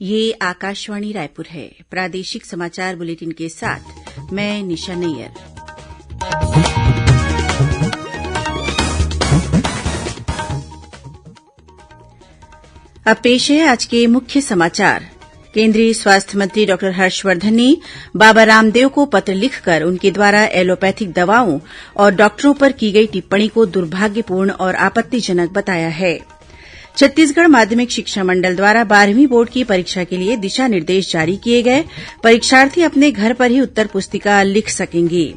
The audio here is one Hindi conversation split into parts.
ये आकाशवाणी रायपुर है। प्रादेशिक समाचार बुलेटिन के साथ मैं निशा नैयर। अब पेश है आज के मुख्य समाचार। केंद्रीय स्वास्थ्य मंत्री डॉक्टर हर्षवर्धन ने बाबा रामदेव को पत्र लिखकर उनके द्वारा एलोपैथिक दवाओं और डॉक्टरों पर की गई टिप्पणी को दुर्भाग्यपूर्ण और आपत्तिजनक बताया है। छत्तीसगढ़ माध्यमिक शिक्षा मंडल द्वारा 12वीं बोर्ड की परीक्षा के लिए दिशा निर्देश जारी किए गए। परीक्षार्थी अपने घर पर ही उत्तर पुस्तिका लिख सकेंगे।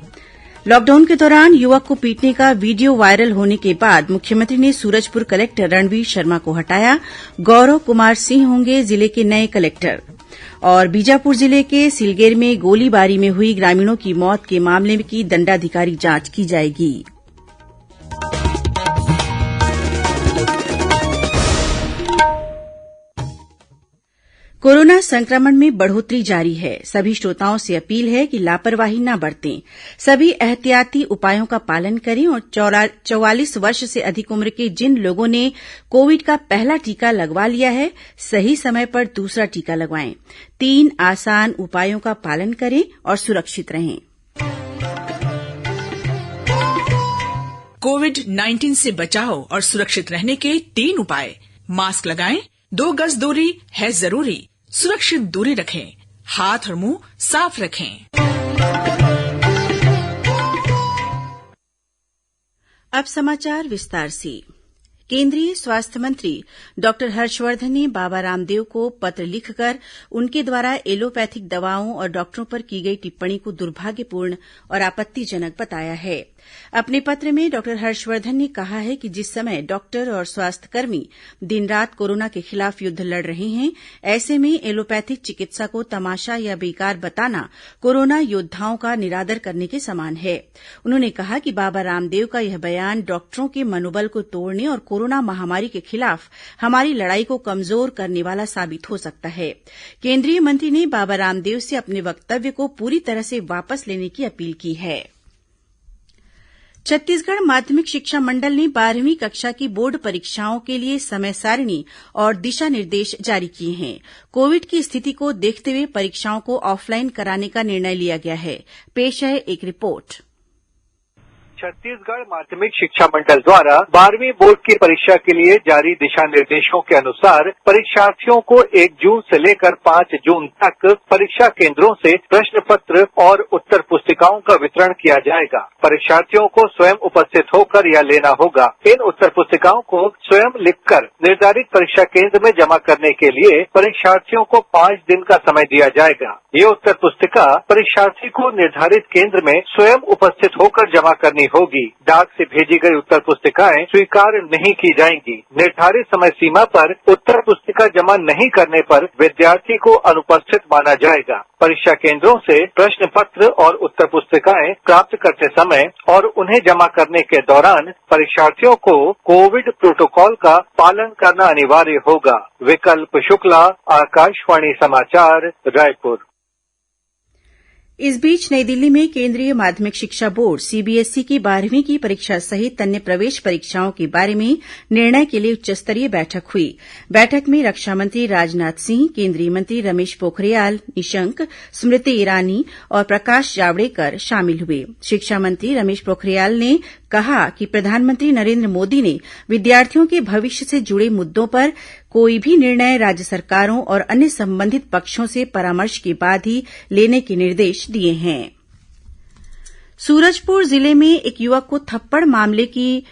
लॉकडाउन के दौरान युवक को पीटने का वीडियो वायरल होने के बाद मुख्यमंत्री ने सूरजपुर कलेक्टर रणवीर शर्मा को हटाया। गौरव कुमार सिंह होंगे जिले के नए कलेक्टर। और बीजापुर जिले के सिलगेर में गोलीबारी में हुई ग्रामीणों की मौत के मामले की दंडाधिकारी जांच की जाएगी। कोरोना संक्रमण में बढ़ोत्तरी जारी है। सभी श्रोताओं से अपील है कि लापरवाही न बरतें। सभी एहतियाती उपायों का पालन करें और 44 वर्ष से अधिक उम्र के जिन लोगों ने कोविड का पहला टीका लगवा लिया है, सही समय पर दूसरा टीका लगवाएं। 3 आसान उपायों का पालन करें और सुरक्षित रहें। कोविड-19 से बचाव और सुरक्षित रहने के 3 उपाय। मास्क लगाएं, 2 गज दूरी है जरूरी, सुरक्षित दूरी रखें, हाथ और मुंह साफ रखें। अब समाचार विस्तार से। केंद्रीय स्वास्थ्य मंत्री डॉक्टर हर्षवर्धन ने बाबा रामदेव को पत्र लिखकर उनके द्वारा एलोपैथिक दवाओं और डॉक्टरों पर की गई टिप्पणी को दुर्भाग्यपूर्ण और आपत्तिजनक बताया है। अपने पत्र में डॉक्टर हर्षवर्धन ने कहा है कि जिस समय डॉक्टर और स्वास्थ्यकर्मी दिन रात कोरोना के खिलाफ युद्ध लड़ रहे हैं, ऐसे में एलोपैथिक चिकित्सा को तमाशा या बेकार बताना कोरोना योद्धाओं का निरादर करने के समान है। उन्होंने कहा कि बाबा रामदेव का यह बयान डॉक्टरों के मनोबल को तोड़ने और कोरोना महामारी के खिलाफ हमारी लड़ाई को कमजोर करने वाला साबित हो सकता है। केंद्रीय मंत्री ने बाबा रामदेव से अपने वक्तव्य को पूरी तरह से वापस लेने की अपील की है। छत्तीसगढ़ माध्यमिक शिक्षा मंडल ने 12वीं कक्षा की बोर्ड परीक्षाओं के लिए समय सारिणी और दिशा निर्देश जारी किए हैं। कोविड की स्थिति को देखते हुए परीक्षाओं को ऑफलाइन कराने का निर्णय लिया गया है। पेश है एक रिपोर्ट। छत्तीसगढ़ माध्यमिक शिक्षा मंडल द्वारा 12वीं बोर्ड की परीक्षा के लिए जारी दिशा निर्देशों के अनुसार परीक्षार्थियों को 1 जून से लेकर 5 जून तक परीक्षा केंद्रों से प्रश्न पत्र और उत्तर पुस्तिकाओं का वितरण किया जाएगा। परीक्षार्थियों को स्वयं उपस्थित होकर यह लेना होगा। इन उत्तर पुस्तिकाओं को स्वयं लिखकर निर्धारित परीक्षा केंद्र में जमा करने के लिए परीक्षार्थियों को 5 दिन का समय दिया जाएगा। ये उत्तर पुस्तिका परीक्षार्थी को निर्धारित केंद्र में स्वयं उपस्थित होकर जमा करनी होगी। डाक से भेजी गई उत्तर पुस्तिकाएं स्वीकार नहीं की जाएंगी। निर्धारित समय सीमा पर उत्तर पुस्तिका जमा नहीं करने पर विद्यार्थी को अनुपस्थित माना जाएगा। परीक्षा केंद्रों से प्रश्न पत्र और उत्तर पुस्तिकाएं प्राप्त करते समय और उन्हें जमा करने के दौरान परीक्षार्थियों को कोविड प्रोटोकॉल का पालन करना अनिवार्य होगा। विकल्प शुक्ला, आकाशवाणी समाचार, रायपुर। इस बीच नई दिल्ली में केंद्रीय माध्यमिक शिक्षा बोर्ड सीबीएसई की 12वीं की परीक्षा सहित अन्य प्रवेश परीक्षाओं के बारे में निर्णय के लिए उच्च स्तरीय बैठक हुई। बैठक में रक्षा मंत्री राजनाथ सिंह, केंद्रीय मंत्री रमेश पोखरियाल निशंक, स्मृति ईरानी और प्रकाश जावड़ेकर शामिल हुए। शिक्षा मंत्री रमेश पोखरियाल ने कहा कि प्रधानमंत्री नरेंद्र मोदी ने विद्यार्थियों के भविष्य से जुड़े मुद्दों पर कोई भी निर्णय राज्य सरकारों और अन्य संबंधित पक्षों से परामर्श के बाद ही लेने के निर्देश दिए हैं। सूरजपुर जिले में एक युवक को थप्पड़ मामले की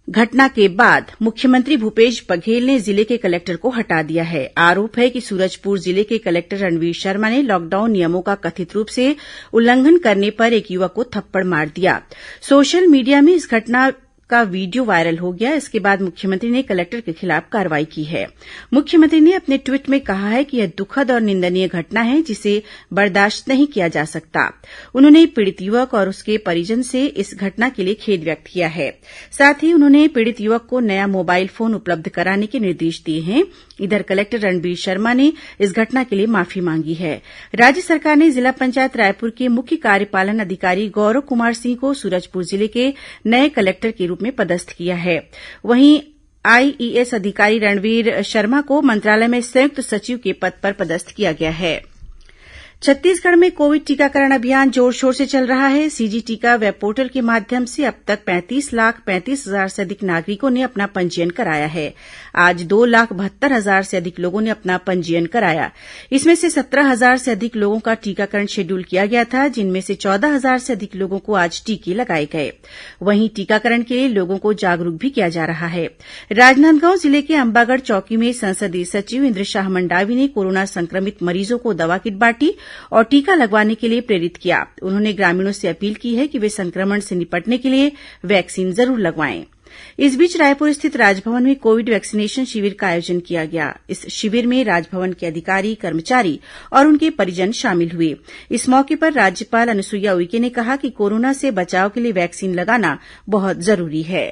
घटना के बाद मुख्यमंत्री भूपेश बघेल ने जिले के कलेक्टर को हटा दिया है। आरोप है कि सूरजपुर जिले के कलेक्टर रणवीर शर्मा ने लॉकडाउन नियमों का कथित रूप से उल्लंघन करने पर एक युवक को थप्पड़ मार दिया। सोशल मीडिया में इस घटना का वीडियो वायरल हो गया। इसके बाद मुख्यमंत्री ने कलेक्टर के खिलाफ कार्रवाई की है। मुख्यमंत्री ने अपने ट्वीट में कहा है कि यह दुखद और निंदनीय घटना है जिसे बर्दाश्त नहीं किया जा सकता। उन्होंने पीड़ित युवक और उसके परिजन से इस घटना के लिए खेद व्यक्त किया है। साथ ही उन्होंने पीड़ित युवक को नया मोबाइल फोन उपलब्ध कराने के निर्देश दिए हैं। इधर कलेक्टर रणबीर शर्मा ने इस घटना के लिए माफी मांगी है। राज्य सरकार ने जिला पंचायत रायपुर के मुख्य कार्यपालन अधिकारी गौरव कुमार सिंह को सूरजपुर जिले के नए कलेक्टर के रूप में पदस्थ किया है। वहीं आईईएस अधिकारी रणवीर शर्मा को मंत्रालय में संयुक्त सचिव के पद पर पदस्थ किया गया है। छत्तीसगढ़ में कोविड टीकाकरण अभियान जोर शोर से चल रहा है। सीजी टीका वेब पोर्टल के माध्यम से अब तक 35,35,000 से अधिक नागरिकों ने अपना पंजीयन कराया है। आज 2,72,000 से अधिक लोगों ने अपना पंजीयन कराया। इसमें से 17,000 से अधिक लोगों का टीकाकरण शेड्यूल किया गया था, जिनमें से 14,000 से अधिक लोगों को आज टीके लगाए गए। वहीं टीकाकरण के लिए लोगों को जागरूक भी किया जा रहा है। राजनांदगांव जिले के अंबागढ़ चौकी में संसदीय सचिव इंद्रशाह मंडावी ने कोरोना संक्रमित मरीजों को दवा किट बांटी और टीका लगवाने के लिए प्रेरित किया। उन्होंने ग्रामीणों से अपील की है कि वे संक्रमण से निपटने के लिए वैक्सीन जरूर लगवाएं। इस बीच रायपुर स्थित राजभवन में कोविड वैक्सीनेशन शिविर का आयोजन किया गया। इस शिविर में राजभवन के अधिकारी, कर्मचारी और उनके परिजन शामिल हुए। इस मौके पर राज्यपाल अनुसुईया उइके ने कहा कि कोरोना से बचाव के लिए वैक्सीन लगाना बहुत जरूरी है।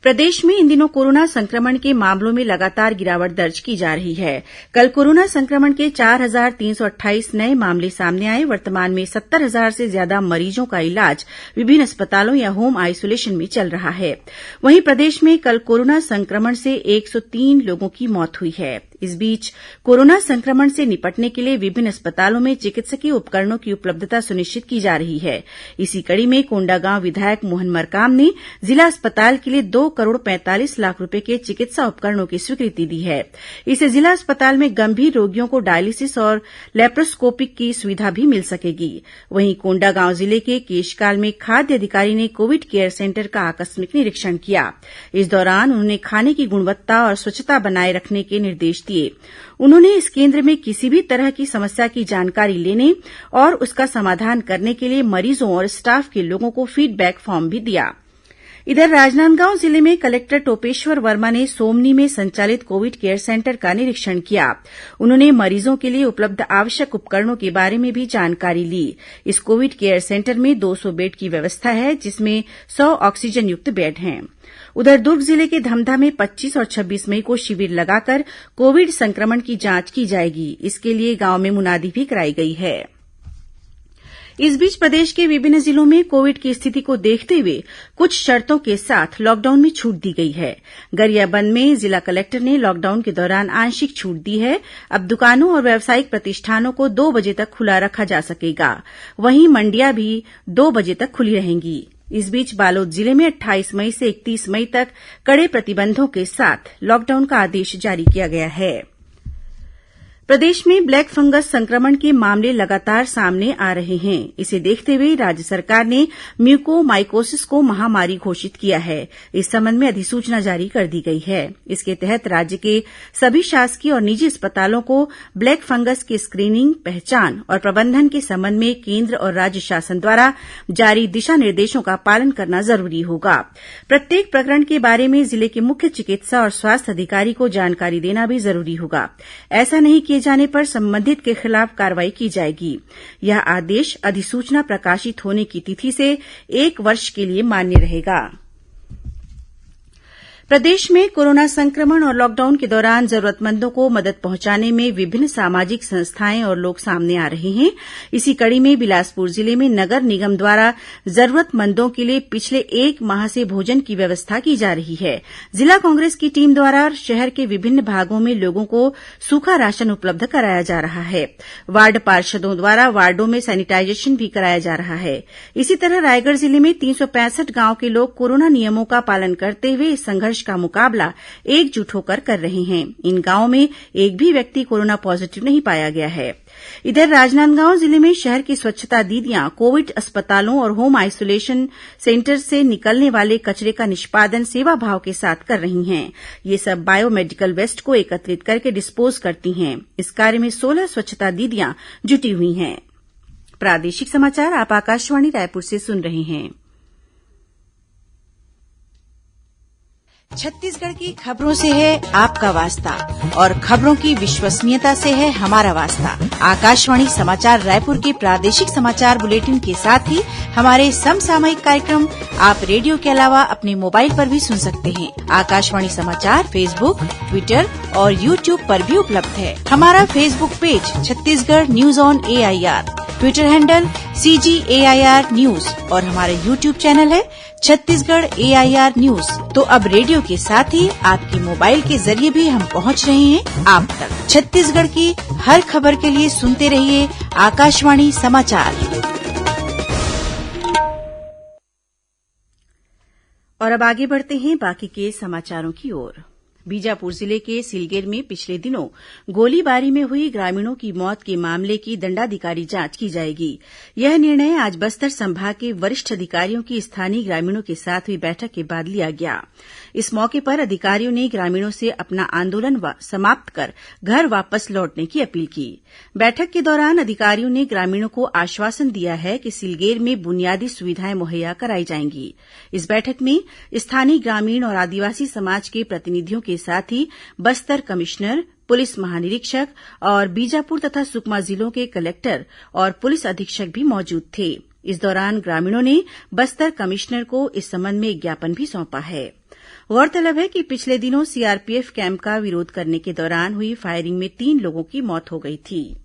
प्रदेश में इन दिनों कोरोना संक्रमण के मामलों में लगातार गिरावट दर्ज की जा रही है। कल कोरोना संक्रमण के 4,328 नए मामले सामने आए। वर्तमान में 70,000 से ज्यादा मरीजों का इलाज विभिन्न अस्पतालों या होम आइसोलेशन में चल रहा है। वहीं प्रदेश में कल कोरोना संक्रमण से 103 लोगों की मौत हुई है। इस बीच कोरोना संक्रमण से निपटने के लिए विभिन्न अस्पतालों में चिकित्सकीय उपकरणों की उपलब्धता सुनिश्चित की जा रही है। इसी कड़ी में कोंडागांव विधायक मोहन मरकाम ने जिला अस्पताल के लिए 2 करोड़ 45 लाख रुपए के चिकित्सा उपकरणों की स्वीकृति दी है। इससे जिला अस्पताल में गंभीर रोगियों को डायलिसिस और लैप्रोस्कोपिक की सुविधा भी मिल सकेगी। वहीं कोंडागांव जिले के केशकाल में खाद्य अधिकारी ने कोविड केयर सेंटर का आकस्मिक निरीक्षण किया। इस दौरान उन्होंने खाने की गुणवत्ता और स्वच्छता बनाए रखने के निर्देश दिए। उन्होंने इस केंद्र में किसी भी तरह की समस्या की जानकारी लेने और उसका समाधान करने के लिए मरीजों और स्टाफ के लोगों को फीडबैक फॉर्म भी दिया। इधर राजनांदगांव जिले में कलेक्टर टोपेश्वर वर्मा ने सोमनी में संचालित कोविड केयर सेंटर का निरीक्षण किया। उन्होंने मरीजों के लिए उपलब्ध आवश्यक उपकरणों के बारे में भी जानकारी ली। इस कोविड केयर सेंटर में 200 बेड की व्यवस्था है, जिसमें 100 ऑक्सीजन युक्त बेड हैं। उधर दुर्ग जिले के धमधा में 25 और 26 मई को शिविर लगाकर कोविड संक्रमण की जांच की जाएगी। इसके लिए गांव में मुनादी भी कराई गई है। इस बीच प्रदेश के विभिन्न जिलों में कोविड की स्थिति को देखते हुए कुछ शर्तों के साथ लॉकडाउन में छूट दी गई है। गरियाबंद में जिला कलेक्टर ने लॉकडाउन के दौरान आंशिक छूट दी है। अब दुकानों और व्यावसायिक प्रतिष्ठानों को 2 बजे तक खुला रखा जा सकेगा। वहीं मंडियां भी 2 बजे तक खुली रहेंगी। इस बीच बालोद जिले में 28 मई से 31 मई तक कड़े प्रतिबंधों के साथ लॉकडाउन का आदेश जारी किया गया है। प्रदेश में ब्लैक फंगस संक्रमण के मामले लगातार सामने आ रहे हैं। इसे देखते हुए राज्य सरकार ने म्यूकोमाइकोसिस को महामारी घोषित किया है। इस संबंध में अधिसूचना जारी कर दी गई है। इसके तहत राज्य के सभी शासकीय और निजी अस्पतालों को ब्लैक फंगस की स्क्रीनिंग, पहचान और प्रबंधन के संबंध में केंद्र और राज्य शासन द्वारा जारी दिशा निर्देशों का पालन करना जरूरी होगा। प्रत्येक प्रकरण के बारे में जिले के मुख्य चिकित्सा और स्वास्थ्य अधिकारी को जानकारी देना भी जरूरी होगा। ऐसा नहीं किए जाने पर संबंधित के खिलाफ कार्रवाई की जाएगी। यह आदेश अधिसूचना प्रकाशित होने की तिथि से 1 वर्ष के लिए मान्य रहेगा। प्रदेश में कोरोना संक्रमण और लॉकडाउन के दौरान जरूरतमंदों को मदद पहुंचाने में विभिन्न सामाजिक संस्थाएं और लोग सामने आ रहे हैं। इसी कड़ी में बिलासपुर जिले में नगर निगम द्वारा जरूरतमंदों के लिए पिछले 1 माह से भोजन की व्यवस्था की जा रही है। जिला कांग्रेस की टीम द्वारा शहर के विभिन्न भागों में लोगों को सूखा राशन उपलब्ध कराया जा रहा है। वार्ड पार्षदों द्वारा वार्डों में सैनिटाइजेशन भी कराया जा रहा है। इसी तरह रायगढ़ जिले में 365 गांव के लोग कोरोना नियमों का पालन करते हुए इस संघर्ष का मुकाबला एकजुट होकर कर रहे हैं। इन गांवों में एक भी व्यक्ति कोरोना पॉजिटिव नहीं पाया गया है। इधर राजनांदगांव जिले में शहर की स्वच्छता दीदियां कोविड अस्पतालों और होम आइसोलेशन सेंटर से निकलने वाले कचरे का निष्पादन सेवा भाव के साथ कर रही हैं। ये सब बायोमेडिकल वेस्ट को एकत्रित करके डिस्पोज करती हैं। इस कार्य में 16 स्वच्छता दीदियां जुटी हुई हैं। प्रादेशिक समाचार आप आकाशवाणी रायपुर से सुन रहे हैं। छत्तीसगढ़ की खबरों से है आपका वास्ता और खबरों की विश्वसनीयता से है हमारा वास्ता। आकाशवाणी समाचार रायपुर के प्रादेशिक समाचार बुलेटिन के साथ ही हमारे समसामयिक कार्यक्रम आप रेडियो के अलावा अपने मोबाइल पर भी सुन सकते हैं। आकाशवाणी समाचार फेसबुक, ट्विटर और यूट्यूब पर भी उपलब्ध है। हमारा Facebook page Chhattisgarh news on AIR, Twitter handle CGAIR news और हमारा यूट्यूब चैनल है छत्तीसगढ़ AIR न्यूज। तो अब रेडियो के साथ ही आपके मोबाइल के जरिए भी हम पहुंच रहे हैं आप तक। छत्तीसगढ़ की हर खबर के लिए सुनते रहिए आकाशवाणी समाचार। और अब आगे बढ़ते हैं बाकी के समाचारों की ओर। बीजापुर जिले के सिलगेर में पिछले दिनों गोलीबारी में हुई ग्रामीणों की मौत के मामले की दंडाधिकारी जांच की जाएगी। यह निर्णय आज बस्तर संभाग के वरिष्ठ अधिकारियों की स्थानीय ग्रामीणों के साथ हुई बैठक के बाद लिया गया। इस मौके पर अधिकारियों ने ग्रामीणों से अपना आंदोलन समाप्त कर घर वापस लौटने की अपील की। बैठक के दौरान अधिकारियों ने ग्रामीणों को आश्वासन दिया है कि सिलगेर में बुनियादी सुविधाएं मुहैया कराई जाएंगी। इस बैठक में स्थानीय ग्रामीण और आदिवासी समाज के प्रतिनिधियों के साथ ही बस्तर कमिश्नर, पुलिस महानिरीक्षक और बीजापुर तथा सुकमा जिलों के कलेक्टर और पुलिस अधीक्षक भी मौजूद थे। इस दौरान ग्रामीणों ने बस्तर कमिश्नर को इस संबंध में एक ज्ञापन भी सौंपा है। गौरतलब है कि पिछले दिनों CRPF कैंप का विरोध करने के दौरान हुई फायरिंग में 3 लोगों की मौत हो गई थी।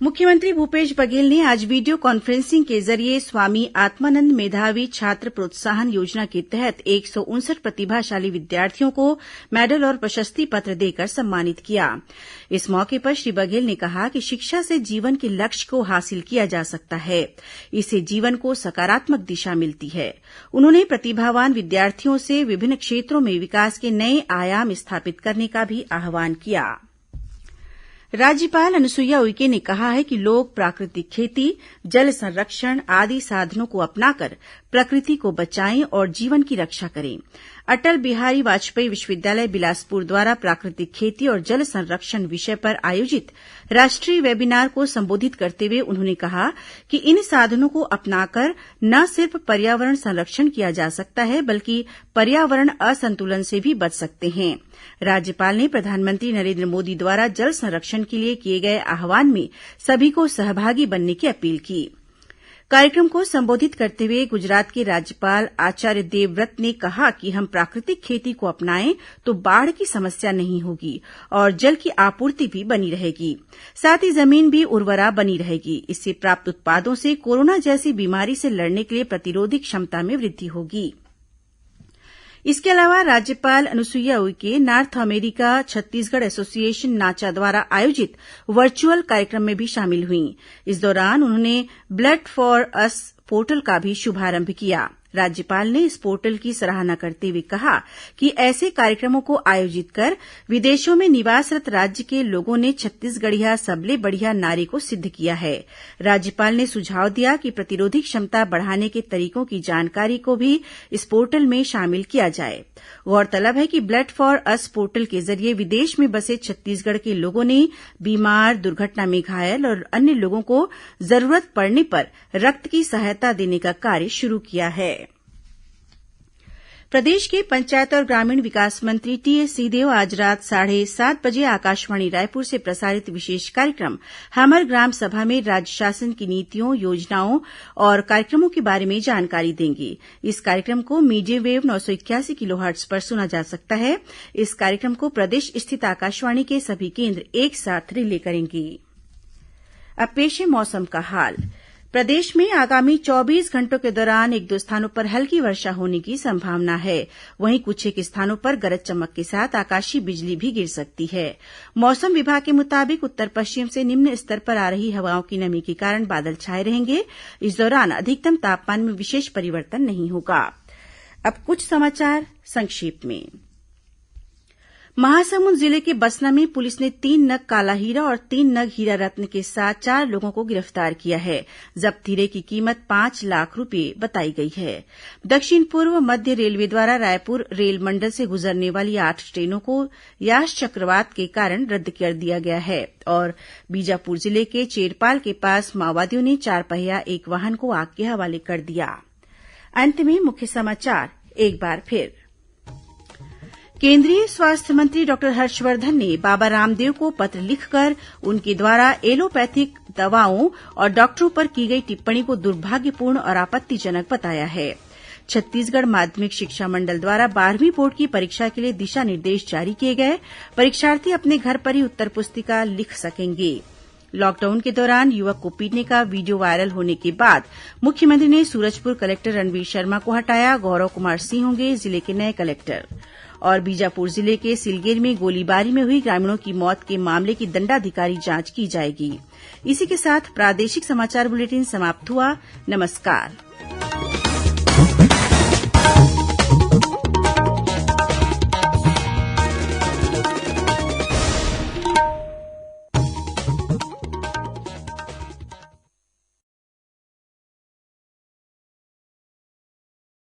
मुख्यमंत्री भूपेश बघेल ने आज वीडियो कॉन्फ्रेंसिंग के जरिए स्वामी आत्मानंद मेधावी छात्र प्रोत्साहन योजना के तहत 159 प्रतिभाशाली विद्यार्थियों को मेडल और प्रशस्ति पत्र देकर सम्मानित किया। इस मौके पर श्री बघेल ने कहा कि शिक्षा से जीवन के लक्ष्य को हासिल किया जा सकता है। इससे जीवन को सकारात्मक दिशा मिलती है। उन्होंने प्रतिभावान विद्यार्थियों से विभिन्न क्षेत्रों में विकास के नए आयाम स्थापित करने का भी आह्वान किया। राज्यपाल अनुसुईया उइके ने कहा है कि लोग प्राकृतिक खेती, जल संरक्षण आदि साधनों को अपनाकर प्रकृति को बचाएं और जीवन की रक्षा करें। अटल बिहारी वाजपेयी विश्वविद्यालय बिलासपुर द्वारा प्राकृतिक खेती और जल संरक्षण विषय पर आयोजित राष्ट्रीय वेबिनार को संबोधित करते हुए उन्होंने कहा कि इन साधनों को अपनाकर न सिर्फ पर्यावरण संरक्षण किया जा सकता है बल्कि पर्यावरण असंतुलन से भी बच सकते हैं। राज्यपाल ने प्रधानमंत्री नरेंद्र मोदी द्वारा जल संरक्षण के लिए किए गए आह्वान में सभी को सहभागी बनने की अपील की। कार्यक्रम को संबोधित करते हुए गुजरात के राज्यपाल आचार्य देवव्रत ने कहा कि हम प्राकृतिक खेती को अपनाएं तो बाढ़ की समस्या नहीं होगी और जल की आपूर्ति भी बनी रहेगी। साथ ही जमीन भी उर्वरा बनी रहेगी। इससे प्राप्त उत्पादों से कोरोना जैसी बीमारी से लड़ने के लिए प्रतिरोधी क्षमता में वृद्धि होगी। इसके अलावा राज्यपाल Anusuiya Uikey north America Chhattisgarh association नाचा द्वारा आयोजित वर्चुअल कार्यक्रम में भी शामिल हुईं। इस दौरान उन्होंने ब्लड फॉर अस पोर्टल का भी शुभारंभ किया। राज्यपाल ने इस पोर्टल की सराहना करते हुए कहा कि ऐसे कार्यक्रमों को आयोजित कर विदेशों में निवासरत राज्य के लोगों ने छत्तीसगढ़िया सबले बढ़िया नारे को सिद्ध किया है। राज्यपाल ने सुझाव दिया कि प्रतिरोधी क्षमता बढ़ाने के तरीकों की जानकारी को भी इस पोर्टल में शामिल किया जाए। गौरतलब है कि ब्लड फॉर अस पोर्टल के जरिए विदेश में बसे छत्तीसगढ़ के लोगों ने बीमार, दुर्घटना में घायल और अन्य लोगों को जरूरत पड़ने पर रक्त की सहायता देने का कार्य शुरू किया है। प्रदेश के पंचायत और ग्रामीण विकास मंत्री टीएस सिंहदेव आज रात 7:30 बजे आकाशवाणी रायपुर से प्रसारित विशेष कार्यक्रम हमर ग्राम सभा में राज्य शासन की नीतियों, योजनाओं और कार्यक्रमों के बारे में जानकारी देंगे। इस कार्यक्रम को मीडियम वेव 981 किलोहर्ट्ज पर सुना जा सकता है। इस कार्यक्रम को प्रदेश स्थित आकाशवाणी के सभी केन्द्र एक साथ रिले करेंगे। अब पेश है मौसम का हाल। प्रदेश में आगामी 24 घंटों के दौरान 1-2 स्थानों पर हल्की वर्षा होने की संभावना है। वहीं कुछ एक स्थानों पर गरज चमक के साथ आकाशीय बिजली भी गिर सकती है। मौसम विभाग के मुताबिक उत्तर पश्चिम से निम्न स्तर पर आ रही हवाओं की नमी के कारण बादल छाए रहेंगे। इस दौरान अधिकतम तापमान में विशेष परिवर्तन नहीं होगा। अब कुछ समाचार संक्षेप में। महासमुंद जिले के बसना में पुलिस ने 3 नग काला हीरा और 3 नग हीरा रत्न के साथ 4 लोगों को गिरफ्तार किया है। जब्त हीरे की कीमत 5 लाख रूपये बताई गई है। दक्षिण पूर्व मध्य रेलवे द्वारा रायपुर रेल मंडल से गुजरने वाली 8 ट्रेनों को यास चक्रवात के कारण रद्द कर दिया गया है और बीजापुर जिले के चेरपाल के पास माओवादियों ने 4 पहिया एक वाहन को आग के हवाले कर दिया। अंत में मुख्य समाचार एक बार फिर। केंद्रीय स्वास्थ्य मंत्री डॉक्टर हर्षवर्धन ने बाबा रामदेव को पत्र लिखकर उनके द्वारा एलोपैथिक दवाओं और डॉक्टरों पर की गई टिप्पणी को दुर्भाग्यपूर्ण और आपत्तिजनक बताया है। छत्तीसगढ़ माध्यमिक शिक्षा मंडल द्वारा 12वीं बोर्ड की परीक्षा के लिए दिशा निर्देश जारी किए गए। परीक्षार्थी अपने घर पर ही उत्तर पुस्तिका लिख सकेंगे। लॉकडाउन के दौरान युवक को पीटने का वीडियो वायरल होने के बाद मुख्यमंत्री ने सूरजपुर कलेक्टर रणवीर शर्मा को हटाया। गौरव कुमार सिंह होंगे जिले के नए कलेक्टर। और बीजापुर जिले के सिलगेर में गोलीबारी में हुई ग्रामीणों की मौत के मामले की दंडाधिकारी जांच की जाएगी। इसी के साथ प्रादेशिक समाचार बुलेटिन समाप्त हुआ। नमस्कार।